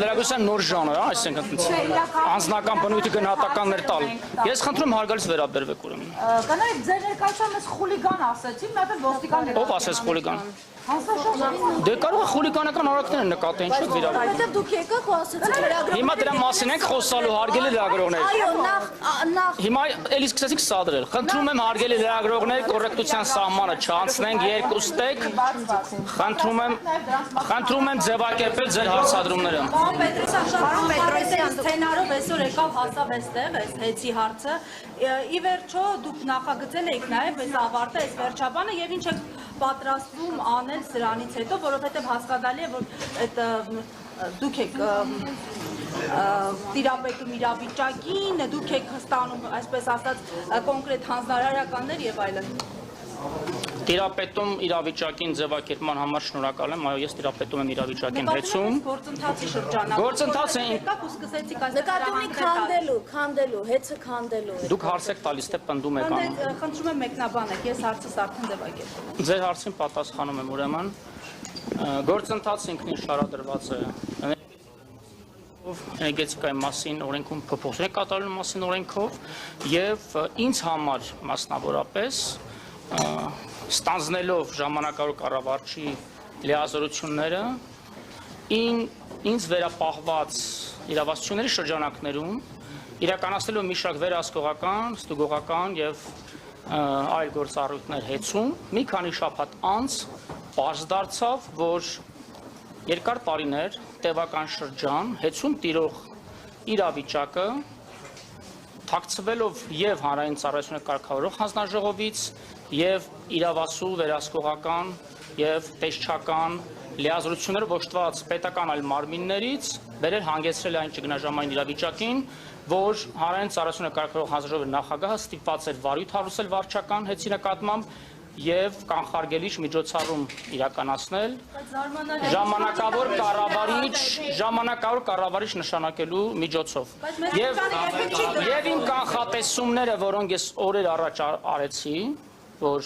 լրագրության նոր ժանր, այսինքն անձնական բնույթի գնահատականներ տալ։ Ես խնդրում հարգալից վերաբերվեք ուրեմն։ Կներեք, ձեր ներկայությամբ ես խուլիգան ասեցի, մի հատ ոստիկան Ով ասեց խուլիգան։ Դե կարող է խուլիգանական արարքներ նկատեն, ինչ վիրավորություն։ Որտեղ դուք եկաք ու ասացիք լրագրողներ։ Հիմա դրա մասին ենք խոսալու, հարգելի լրագրողներ։ Այո, նախ Հիմա էլի սկսեցիք սադրել։ Խնդրում եմ հարգելի լրագրողներ կոռեկտության սահմանը չանցնենք երկուստեք։ Խնդրում եմ ձևակերպել ձեր հարցադրումները։ Պարոն Պետրոսյան, սցենարով այսօր եկավ հասավ այստեղ, այս հեծի հարցը։ Ի վերջո դուք նախագծել եք նաև այս ավարտը, այս վերջաբանը եւ ինչ եք պատրաստվում անել սրանից հետո, որովհետեւ հասկանալի է, որ այդ դուք եք տիրապետում իրավիճակին, դուք եք ստանում, այսպես ասած, կոնկրետ հանձնարարականներ եւ այլն։ Տիրապետում իրավիճակին ձևակերպման համար շնորհակալ եմ, այո, ես տիրապետում եմ իրավիճակին հեծում։ Գործընթացի շրջանում։ Գործընթացը եկաք ու սկսեցիք այս նկատի քանդելու, հեծը քանդելու։ Դուք հարց եք տալիս, թե պնդում եք անում։ Խնդրում եմ մեկնաբանեք, ես հարցս արդեն ձևակերպում։ Ձեր հարցին պատասխանում եմ ուրեմն։ Գործընթացը ինքնին շարադրված է էներգետիկայի մասին օրենքում փոփոխություններ կատարելու մասին օրենքով եւ ինձ համար մասնավորապես ստանձնելով ժամանակավոր կառավարչի լիազորությունները ինձ վերապահված իրավասությունների շրջանակներում իրականացնելով մի շարք վերահսկողական, ստուգողական եւ այլ գործառույթներ հեծում մի քանի շաբաթ անց պարզ դարձավ, որ երկար տարիներ տևական շրջան հեծում տիրող իրավիճակը թաքցվելով եւ հանրային ծառայությունը կարգավորող հանձնաժողովից եւ իրավասու վերահսկողական եւ տեսչական լիազորությունները ոչտված պետական այլ մարմիններից բերել հանգեցրել այն ճգնաժամային իրավիճակին, որ հանրային ծառայությունը կարգավորող հանձնաժողովի նախագահը ստիպված էր վարույթ հարուցել վարչական հեծի նկատմամբ եւ կանխարգելիչ միջոցառում իրականացնել ժամանակավոր կառավարիչ նշանակելու միջոցով եւ իմ կանխատեսումները, որոնք ես օրեր առաջ արեցի, որ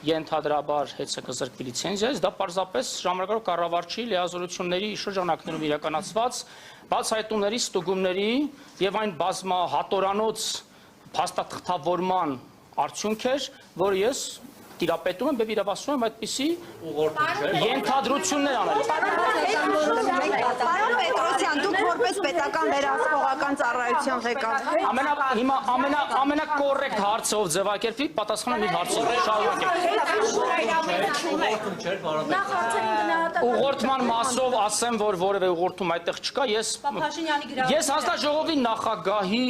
ենթադրաբար հեծը կզրկվի լիցենզիայից, դա պարզապես ժամանակավոր կառավարչի լիազորությունների շրջանակներում իրականացված բացահայտումների, ստուգումների եւ այն բազմահատորանոց փաստաթղթավորման արդյունք էր, որ ես տիրապետում եմ եւ իրավասում եմ այդպիսի ենթադրություններ անել։ Պարոն Պետրոսյան, դուք որպես պետական վերահսկողական ծառայության ղեկավար Հիմա ամենակոռեկտ հարցը ով ձևակերպվի, պատասխանեմ իր հարցին։ Ուղղորդման մասով ասեմ, որ որևէ ուղղորդում այդտեղ չկա, ես հանձնաժողովի նախագահի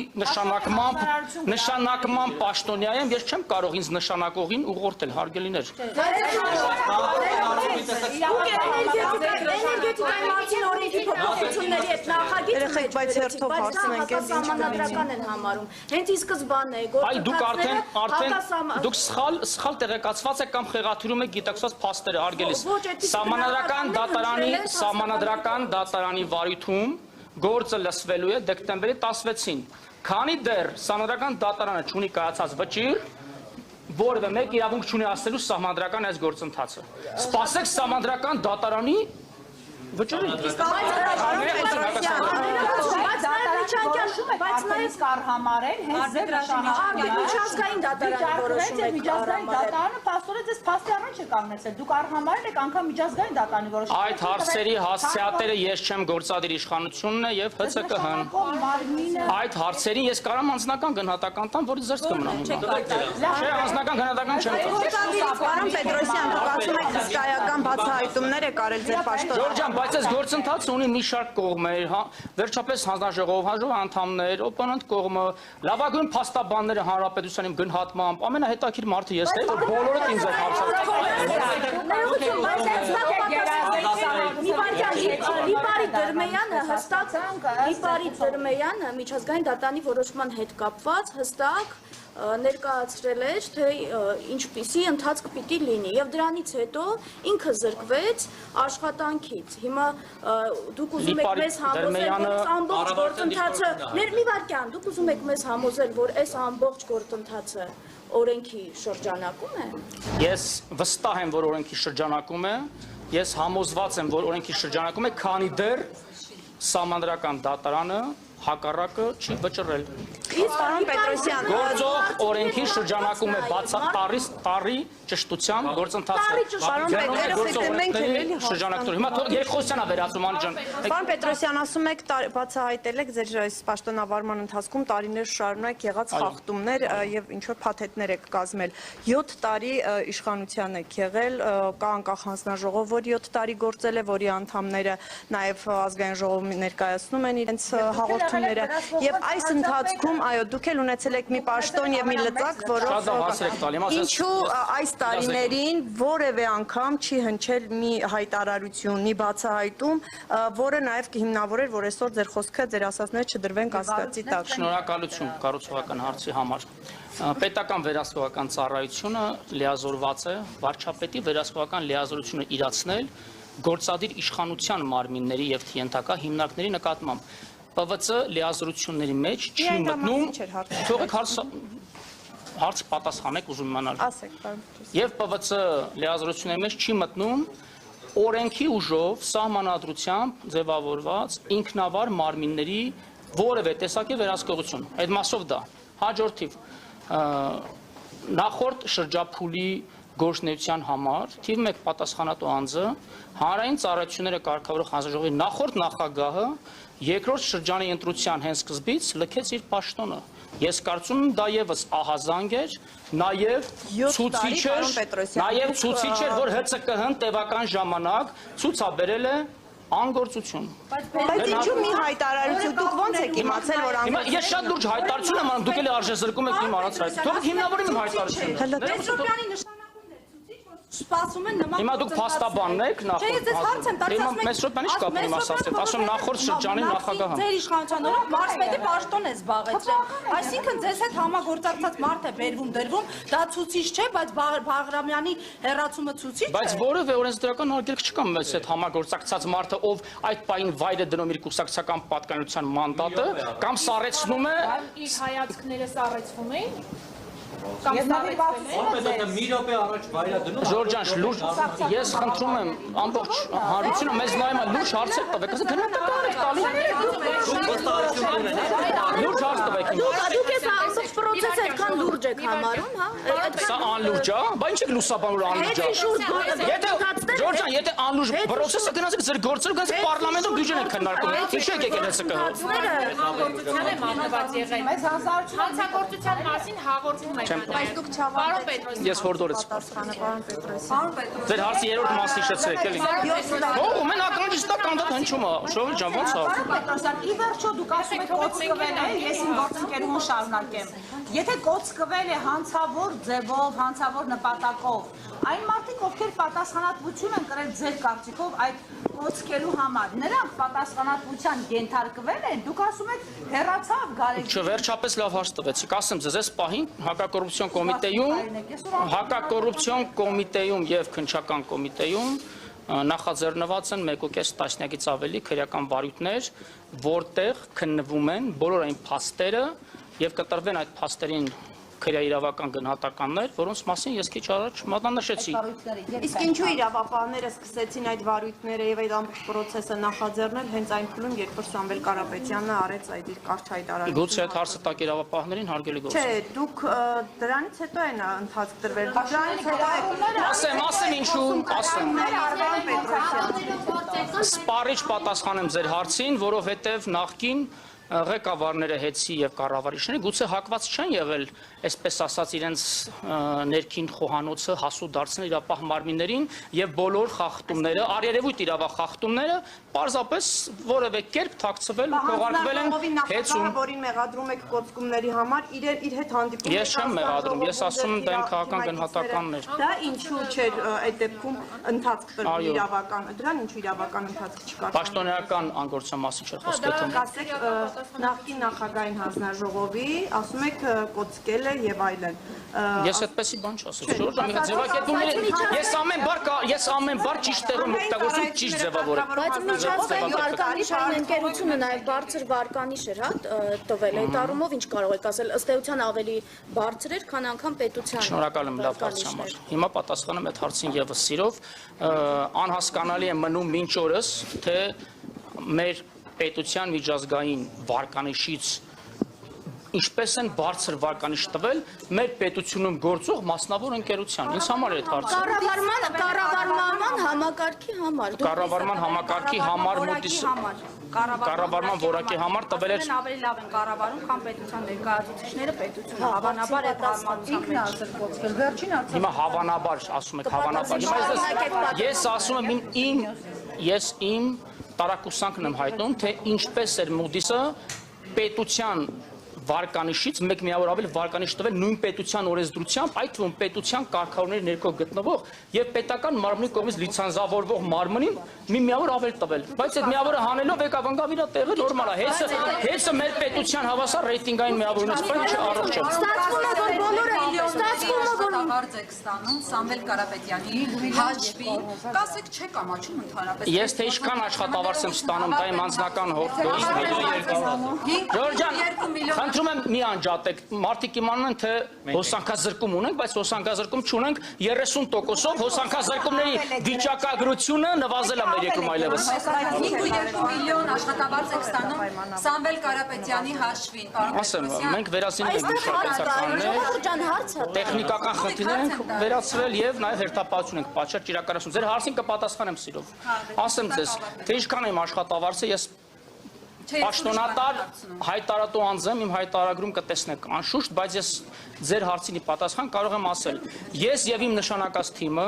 նշանակման պաշտոնյա եմ, ես չեմ կարող ինձ նշանակողին ուղղորդել, հարգելիներ։ Էներգետիկայի մասին օրենքի փոփոխությունների հետ նախագիծ բայց հերթով հարցնենք էլ համանդրական են համարում։ Հենց ի սկզբանե դուք սխալ տեղեկացված եք կամ խեղաթյուրում եք գիտակցված փաստերը, հարգելիս։ Սահմանադրական դատարանի վարույթում գործը լսվելու է դեկտեմբերի 16-ին։ Քանի դեռ սահմանադրական դատարանը չունի կայացած վճիռ, որևէ մեկ իրավունք չունի ասելու սահմանադրական այս գործընթացը։ Սպասեք սահմանադրական դատարանի վճիռը։ Բայց նաև կար համարել հենց ձեր միջազգային դատարանի որոշում եք միջազգային դատարանը փաստորեն ձեզ փաստի առաջ է կանգնեցել։ Դուք արհամարել եք անգամ միջազգային դատարանի որոշումը։ Այդ հարցերի հասցեատերը ես չեմ, գործադիր իշխանությունն է եւ ՀՑԿՀ-ն։ Այդ հարցերին ես կարամ անձնական գնահատական տամ, որը զերծ կմնա հիմա։ Չէ, անձնական գնահատական չեմ տա։ Պարոն Պետրոսյան, դուք ասում եք հսկայական բացահայտումներ եք արել ձեր պաշտոնը։ Ջորջան, բայց այս գործընթացը ունի մի շարք կողմեր, վերջապես հանձնաժողով անդամներ, օպոնենտ կողմը, լավագույն փաստաբանները հանրապետության իմ գնահատմամբ, ամենահետաքրքիր մարդը ես եմ, որ բոլորը ինձ եք Լիպարի Դրմեյանը միջազգային դատարանի որոշման հետ կապված հստակ ներկայացրել էր, թե ինչպիսի ընթացք պիտի լինի եւ դրանից հետո ինքը զրկվեց աշխատանքից։ Հիմա դուք ուզում եք մեզ համոզել, որ այս ամբողջ գործընթացը մի վարքյան, դուք ուզում եք մեզ համոզել, որ այս ամբողջ գործընթացը օրենքի շրջանակում է։ Ես վստահ եմ, որ օրենքի շրջանակում է, ես համոզված եմ, որ օրենքի շրջանակում է, քանի դեռ Սահմանադրական դատարանը հակառակը չի վճռել։ Պարոն Պետրոսյան, Գործող օրենքի շրջանակում է տարի ճշտության գործընթացը։ Պարոն Պետրոսյան, մենք էլ շրջանակում։ Հիմա երկխոսյանը վերածում անի ջան։ Պարոն Պետրոսյան, ասում եք բացահայտել եք ձեր այս պաշտոնավարման ընթացքում տարիներ շարունակ եղած խախտումներ եւ ինչ որ փաթեթներ եք կազմել։ 7 տարի իշխանության եք եղել, կա անկախ հանձնաժողով, որ 7 տարի գործել է, որի անդամները նաեւ ազգային ժողովում ներկայացնում են իրենց հաղորդումները եւ այս ընթացքում այո դուք էլ ունեցել եք մի պաշտոն եւ մի լծակ, որով ինչու այս տարիներին որևէ անգամ չի հնչել մի հայտարարություն, մի բացահայտում, որը նաեւ կհիմնավորեր, որ այսօր ձեր խոսքը, ձեր ասածները չդրվեն կասկածի տակ։ Շնորհակալություն կառուցողական հարցի համար։ Պետական վերահսկողական ծառայությունը լիազորված է վարչապետի վերահսկողական լիազորությունը իրացնել գործադիր իշխանության մարմինների եւ ենթակա հիմնարկների նկատմամբ։ ՊՎՑ լիազորությունների մեջ չի մտնում, թողեք հարց պատասխանեք ուզում իմանալ։ Ասեք, պարոն Պետրոսյան։ Եվ ՊՎՑ լիազորությունների մեջ չի մտնում օրենքի ուժով սահմանադրությամբ ձևավորված ինքնավար մարմինների որևէ տեսակի վերահսկողություն։ Այդ մասով դա։ Հաջորդիվ նախորդ շրջափուլի գործնեության համար թիվ 1 պատասխանատու անձը հանրային ծառայությունները կարգավորող հանձնաժողովի նախորդ նախագահը երկրորդ շրջանի ընտրության հենց սկզբից լքեց իր պաշտոնը։ Ես կարծում եմ դա եւս ահազանգ էր, նաեւ ցուցիչ էր, որ ՀՑԿ-ն տևական ժամանակ ցուցաբերել է անգործություն։ Բայց ինչու մի հայտարարություն դուք ոնց եք իմացել, որ անգործություն։ Ես շատ լուրջ հայտարարություն եմ անում, դուք էլ արժեզրկում եք իմ արած հայտ։ Թող հիմնավորում իմ հայտարարությունը։ Պետրոսյանի նշանակումն էր ցուցիչ, որ սպասում են նման։ Հիմա դուք փաստաբանն եք նախորդ։ Չէ, ես հարց եմ տալիս, ասում եք։ Մեծ ռոպանի շկապ իմ ասացել, ասում նախորդ շրջանի նախագահը։ Ձեր իշխանության օրոք մարզպետի պաշտոն է զբաղեցրել։ Այսինքն ձեզ հետ համագործակցած մարդ է բերվում դրվում, դա ցուցիչ չէ, բայց Բաղրամյանի հերացումը ցուցիչ է։ Բայց որևէ օրենսդրական արգելք չկա մեզ հետ համագործակցած մարդը, ով այդ պահին վայր է դնում իր կուսակցական պատկանության մանդատը, կամ սառեցնում է իր հայացքները սառեցվում էին մի րոպե առաջ վայրա դնում Ժորժան, լուրջ ես խնդրում եմ ամբողջ հանրությունը մեզ նայում է լուրջ հարցեր տվեք, ասեք հնարավոր եք տալու։ Լուրջ հարց տվեք ինձ։ Դուք ես ամբողջ process-ը այդքան լուրջ եք համարում, հա? Սա անլուրջ է, բա ինչ եք լուսաբանում անլուրջ է։ Եթե Ժորժան, եթե անլուրջ process-ը գնացեք ձեր գործերը գնացեք պարլամենտում բյուջեն եք քննարկում։ Ինչ եք եկել ՀՑԿ-ը։ հաղորդության եմ անված եղել։ Բայց Հանցագործության մասին հաղորդում եք։ Բայց դուք Պարոն Պետրոսյան։ Ես հորդորեց։ Պարոն Պետրոսյան։ Ձեր հարցի երրորդ մասը հիշեցեք էլի։ Ո՞ւ մեն ականջից դա կանդատ հնչում է։ Շովել ջան, ո՞նց է։ Պետրոսյան, ի վերջո դուք ասում եք կոծկվել է, ես իմ գործընկերուհուն շարունակեմ։ Եթե կոծկվել է հանցավոր ձևով, հանցավոր նպատակով, այն մարդիկ, ովքեր պատասխանատվություն են կրել ձեր կարծիքով այդ կոծկելու համար, նրանք պատասխանատվության ենթարկվել են, դուք ասում եք հեռացավ Գարեգին։ Չվերջապես լավ հարց տվեցիք, ասեմ ձեզ այս պահին հակակոռուպցիոն կոմիտեում եւ քննչական կոմիտեում նախաձեռնված են 1.5 տասնյակից ավելի քրեական վարույթներ, որտեղ քննվում են բոլոր այն փաստերը եւ կտրվեն այդ փաստերին քրեաիրավական գնահատականներ, որոնց մասին ես քիչ առաջ մատնանշեցի։ Իսկ ինչու իրավապահները սկսեցին այդ վարույթները եւ այդ ամբողջ process-ը նախաձեռնել հենց այն փուլում, երբ որ Սամվել Կարապետյանը արեց այդ իր կարճ հայտարարությունը։ Գուցե այդ հարցը տակ իրավապահներին հարգելի գործ։ Չէ, դուք դրանից հետո են ընթացք դրվել։ Դրանից հետո Ասեմ ինչու, ասեմ։ Սպառիչ պատասխանեմ ձեր հարցին, որովհետև նախկին ղեկավարները հետցի եւ կառավարիչները գուցե հակված չեն եղել, այսպես ասած, իրենց ներքին խոհանոցը հասու դարձնել իրապահ մարմիններին եւ բոլոր խախտումները, արերևույթ իրավախախտումները պարզապես որևէ կերպ թաքցվել ու քողարկվել են հետում։ Որին մեղադրում եք կոծկումների համար, իր հետ հանդիպում Ես չեմ մեղադրում, ես ասում եմ դա իմ քաղաքական գնահատականն էր։ Դա ինչու չէր այդ դեպքում ընթացք տրվել իրավական, դրան ինչու իրավական ընթացք չկար։ Պաշտոնեական անգործության մասին չէ խոսքը թե։ Ասեք նախկին նախագահային հանձնաժողովի, ասում եք կոծկել է եւ այլն։ Ես այդպեսի բան չասեցի, Ժորժ, ձևակերպումները ես ամեն բառ ճիշտ տեղում օգտագործում, ճիշտ ձևավորել։ Բայց միջազգային վարկանիշ այն ընկերությունը նաև բարձր վարկանիշ էր, հա, տվել այդ առումով ինչ կարող եք ասել, ըստ էության ավելի բարձր էր, քան անգամ պետության։ Շնորհակալ եմ լավ հարցի համար։ Հիմա պատասխանեմ այդ հարցին եւս սիրով, անհասկանալի է մնում մինչ օրս, թե մեր պետության միջազգային վարկանիշից ինչպես են բարձր վարկանիշ տվել մեր պետությունում գործող մասնավոր ընկերության։ Ինձ համար է այդ հարցը։ Կառավարման համակարգի համար։ Կառավարման համակարգի համար մոտիս կառավարման որակի համար տվել էր ավելի լավ են կառավարում, քան պետության ներկայացուցիչները պետությունը։ Հավանաբար այդ ազգացել վերջին հիմա հավանաբար ասում եք հավանաբար։ Հիմա ես ասում եմ ես իմ տարակուսանքն եմ հայտնում, թե ինչպես էր Moody's-ը պետության վարկանիշից մեկ միավոր ավել վարկանիշ տվել նույն պետության օրենսդրությամբ, այդ թվում պետության կարգավորների ներքո գտնվող եւ պետական մարմնի կողմից լիցենզավորվող մարմնին մի միավոր ավել տվել։ Բայց այդ միավորը հանելով եկավ ընկավ իր տեղը նորմալ է։ Հեսը մեր պետության հավասար ռեյտինգային միավորից բայց առողջ է։ Ստացվում է որ բոլորը Արտավարձ եք ստանում Սամվել Կարապետյանի հաշվին, կասեք չեք ամաչում ընդհանրապես։ Ես թե ինչքան աշխատավարձ եմ ստանում, դա իմ անձնական Խնդրում եմ մի անջատեք, մարդիկ իմանան թե հոսանքազրկում ունենք, բայց հոսանքազրկում չունենք 30%-ով հոսանքազրկումների վիճակագրությունը նվազել է մեր երկրում այլևս։ 5.2 միլիոն աշխատավարձ եք ստանում Սամվել Կարապետյանի հաշվին, պարոն Ասեմ, մենք վերացնում ենք ջան հարցը տեխնիկական խնդիրներ ենք վերացրել եւ նաեւ հերթապահություն ենք պատշաճ իրականացնում։ Ձեր հարցին կպատասխանեմ սիրով։ Ասեմ ձեզ, թե ինչքան եմ աշխատավարձը, ես Պաշտոնատար հայտարարատու անձ եմ, իմ հայտարարագրում կտեսնեք անշուշտ, բայց ես ձեր հարցինի պատասխան կարող եմ ասել։ Ես եւ իմ նշանակած թիմը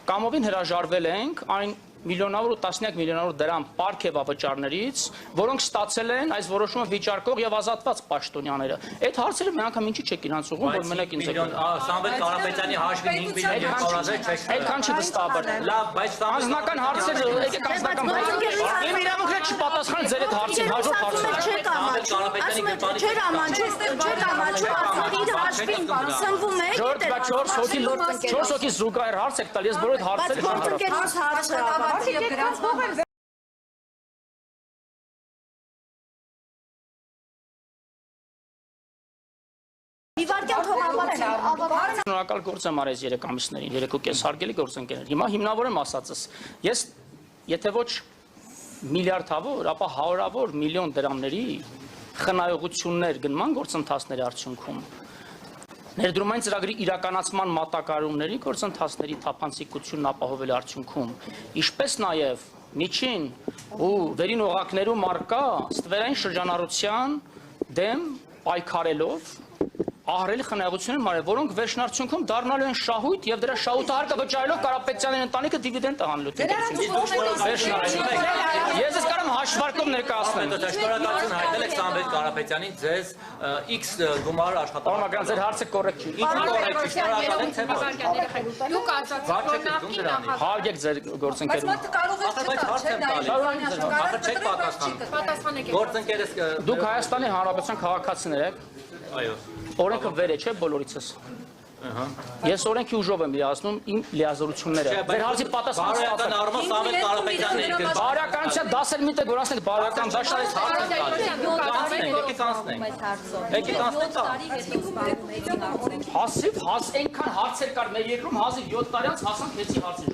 կամովին հրաժարվել ենք այն միլիոնավոր ու տասնյակ միլիոնավոր դրամ պարգևավճարներից, որոնք ստացել են այս որոշումը վիճարկող եւ ազատված պաշտոնյաները։ Այդ հարցերը մի անգամ ինչի չեք իրանց ուղղում, որ մենակ ինձ եք։ Սամվել Կարապետյանի հաշվին 5 միլիոն 200 չեք։ Այդքան չի վստահաբար։ Լավ, բայց անձնական հարցերը, եկեք անձնական հարցեր։ Իմ իրավունքները չպատասխան ձեր այդ հարցին, հաջորդ հարցը։ Չեր ամաչում, իր հաշվին սնվում է։ 4 հոգի զուգահեռ հարց եք տալ, ես բոլոր հարցերը չեմ հարցը։ Շնորհակալ գործ եմ արել 3 ամիսներին, 3.5 հարգելի գործընկերներ։ Հիմա հիմնավոր եմ ասածս։ Ես եթե ոչ միլիարդավոր, ապա հարյուրավոր միլիոն դրամների խնայողություններ գնման գործընթացների արդյունքում ներդրումային ծրագրի իրականացման մատակարարումների գործընթացների թափանցիկությունն ապահովել արդյունքում, ինչպես նաև միջին ու վերին օղակներում արկա ստվերային շրջանառության դեմ պայքարելով ահռելի խնայողություններ մարել, որոնք վերջնարդյունքում դառնալու են շահույթ եւ դրա շահութահարկը վճարելով Կարապետյանի ընտանիքը դիվիդենդ տանելու է։ Ես ես կարող եմ հաշվարկով ներկայացնել։ Շնորհակալություն հայտնել եք Սամվել Կարապետյանին, ձեզ X գումար աշխատավարձ։ Ձեր հարցը կոռեկտ չի։ Դուք ասացիք Հարգեք ձեր գործընկերուն։ Գործընկերս Դուք Հայաստանի Հանրապետության քաղաքացիներ եք։ այո։ Օրենքը վեր է, չէ՞ բոլորիցս։ Ես օրենքի ուժով եմ լիազնում իմ լիազորությունները։ Ձեր հարցի պատասխանը Բարոյական առումով Սամվել Կարապետյանն է։ բարոյականության դասեր մի տեղ որացնեք բարոյական դաշտից հազիվ այնքան հարցեր կար մեր երկրում հազիվ 7 տարի անց հասանք հեցի հարցի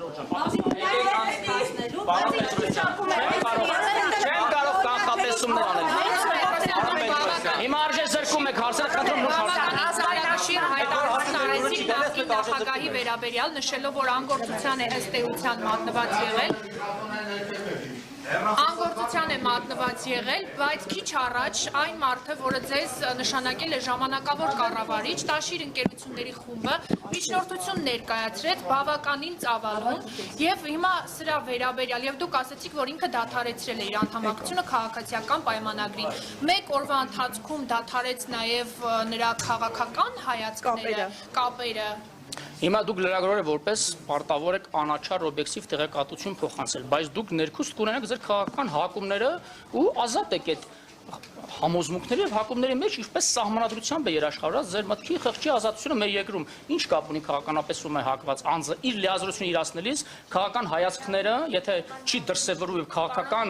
Չեմ կարող կանխատեսումներ անել։ Հիմա արժե զրկում եք հարցերը, խնդրում լուրջ Ազգայնաշիր հայտարարություն արեցիք նախկին նախագահի վերաբերյալ, նշելով, որ անգործության է ըստ էության մատնված եղել։ Անգործության է մատնված եղել, բայց քիչ առաջ այն մարդը, որը ձեզ նշանակել է ժամանակավոր կառավարիչ, Տաշիր ընկերությունների խումբը միջնորդություն ներկայացրեց բավականին ծավալուն եւ հիմա սրա վերաբերյալ եւ դուք ասացիք, որ ինքը դադարեցրել է իր անդամակցությունը քաղաքացիական պայմանագրին։ Մեկ օրվա ընթացքում դադարեց նաեւ նրա քաղաքական հայացքները, կապերը։ Հիմա դուք լրագրողը որպես պարտավոր եք անաչառ օբյեկտիվ տեղեկատվություն փոխանցել, բայց դուք ներքուստ կունենաք ձեր քաղաքական հակումները ու ազատ եք այդ համոզմունքների եւ հակումների մեջ ինչպես սահմանադրությամբ է երաշխավորած ձեր մտքի խղճի ազատությունը մեր երկրում ինչ կապ ունի քաղաքականապես ում է հակված անձը իր լիազորությունը իրացնելիս քաղաքական հայացքները եթե չի դրսևորում եւ քաղաքական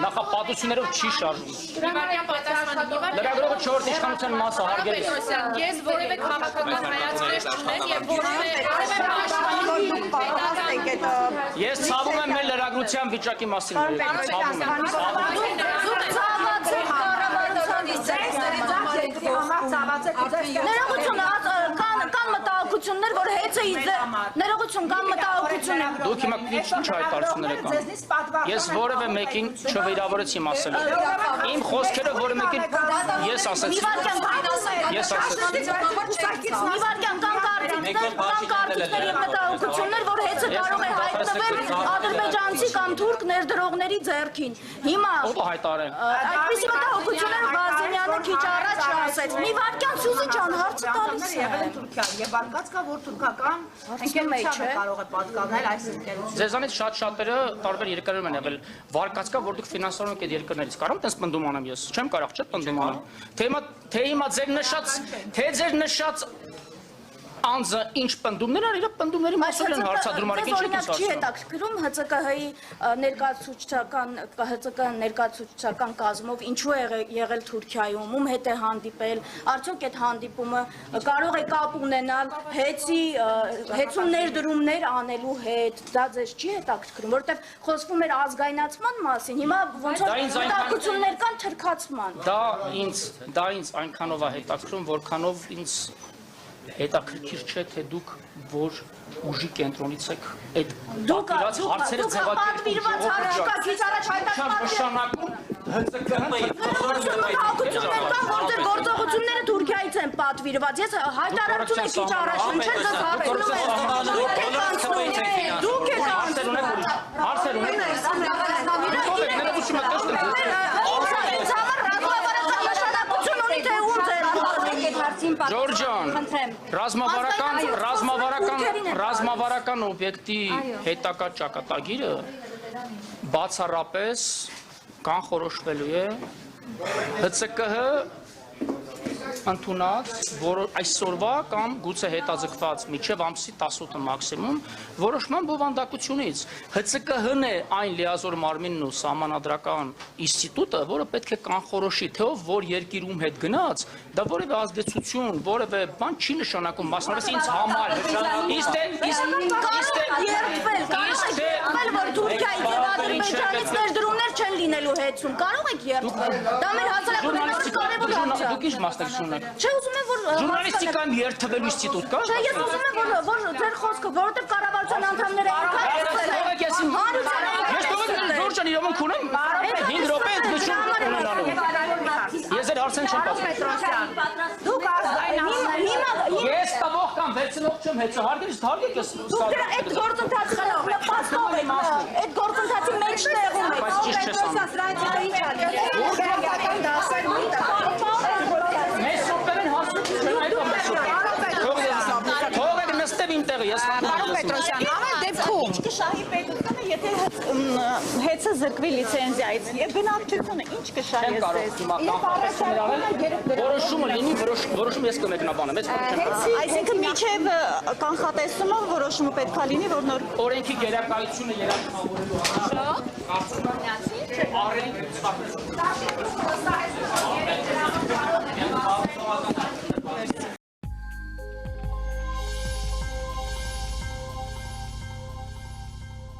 նախապատվություններով չի շարժվում լրագրողը 4 իշխանության մասը հարգելի ես որևէ քաղաքական հայացքներ չունեմ եւ որևէ ես ցավում եմ մեր լրագրության վիճակի մասին ցավում Ներողություն, կան մտահոգություններ, որ հեծը ներողություն, կան մտահոգություններ։ Դուք հիմա ինչ հայտարարություններ եք անում։ Ես որևէ մեկին չվիրավորեցի ասել։ Իմ խոսքերը որևէ մեկին ես ասեցի։ Ես ասեցի։ Մի վարքյան կան կարծիքներ եւ մտահոգություններ, որ հեծը կարող է հայտնվել ադրբեջանցի կամ թուրք ներդրողների ձեռքին։ Հիմա ով հայտարարել։ այդպիսի մտահոգություններ Վազենյանը քիչ առաջ ասեց։ Մի վարքյան Սյուզի ջան, հարցը տալիս է։ Եղել են Թուրքիա եւ արկած կա որ թուրքական ընկերությունը կարող է պատկանել այս ընկերությունը։ Ձեզանից շատ-շատերը տարբեր երկրներում են եղել։ Վարկած կա, որ դուք ֆինանսավորում եք այդ երկրներից։ Կարող եմ տես պնդում անեմ ես։ Չեմ կարող, չէ՞ պնդում անեմ։ Թե հիմա ձեր նշած անձը ինչ պնդումներ արել, իր պնդումների մասով են հարցադրում արեք, ինչ եք չի հետաքրքրում ՀՑԿ-ի ներկայացուցչական կազմով ինչու է եղել Թուրքիայում, ում հետ է հանդիպել, արդյոք այդ հանդիպումը կարող է կապ ունենալ հեծում ներդրումներ անելու հետ, դա ձեզ չի հետաքրքրում, որովհետև խոսվում էր ազգայնացման մասին, հիմա ոնց որ հետաքրքրություններ կան թրքացման։ Դա ինձ այնքանով է հետաքրքրում, որքանով ինձ հետաքրքիր չէ, թե դուք որ ուժի կենտրոնից եք այդ պատվիրված հարցերը պատվիրված հարց չկա, քիչ առաջ նշանակում որտեղ գործողությունները Թուրքիայից են պատվիրված։ Ես հայտարարություն եմ քիչ առաջ, ինչ եք ձեզ հարցնում եմ։ Դուք եք անցնում։ Հարցեր Ջորջան, ռազմավարական օբյեկտի հետակա ճակատագիրը բացառապես կանխորոշվելու է ՀՑԿ ընդունած այսօրվա կամ գուցե հետաձգված մինչև ամսի 18-ը մաքսիմում որոշման բովանդակությունից ՀՑԿ-ն է այն լիազոր մարմինն ու սահմանադրական ինստիտուտը, որը պետք է կանխորոշի, թե ով որ երկիրում հետ գնաց, դա որևէ ազդեցություն, որևէ բան չի նշանակում, մասնավորապես ինձ համար։ Որ Թուրքիայից եւ Ադրբեջանից ներդրումներ չեն լինելու հեծում, կարող եք երթվել։ Դա մեր հասարակության կարևոր հարց է։ Դուք ինչ մասնակցություն եք։ Չէ, ուզում եմ որ ժուրնալիստիկայում երթվելու ինստիտուտ կա։ Չէ, ես ուզում եմ որ ձեր խոսքը, որովհետեւ կառավարության անդամները Ջորջան իրավունք ունեմ 5 րոպե ընդգծում ունենալու։ Ես ձեր հարցին չեմ պատասխանում։ Դուք Ես տվող կամ վերցնող չեմ հեծը հարգելիս թարգեք ես։ Դուք այդ գործընթացը նպաստով եք, այդ գործընթացի մեջ տեղում եք։ Բայց ճիշտ չես անում։ Մեզ սոպերեն հասնում չեն այդով մեզ սոպեր։ Թողեք նստև իմ տեղը, ես Պարոն Պետրոսյան, ամեն դեպքում Շահի պետությունը եթե հեծը զրկվի լիցենզիայից եւ բնակչությունը ինչ կշահի ձեզ։ Որոշումը լինի, որոշում ես կմեկնաբանեմ, ես չեմ կարող։ Այսինքն միջև կանխատեսումը որոշումը պետքա լինի, որ նոր օրենքի գերակայությունը երաշխավորելու համար կարծում եմ առելի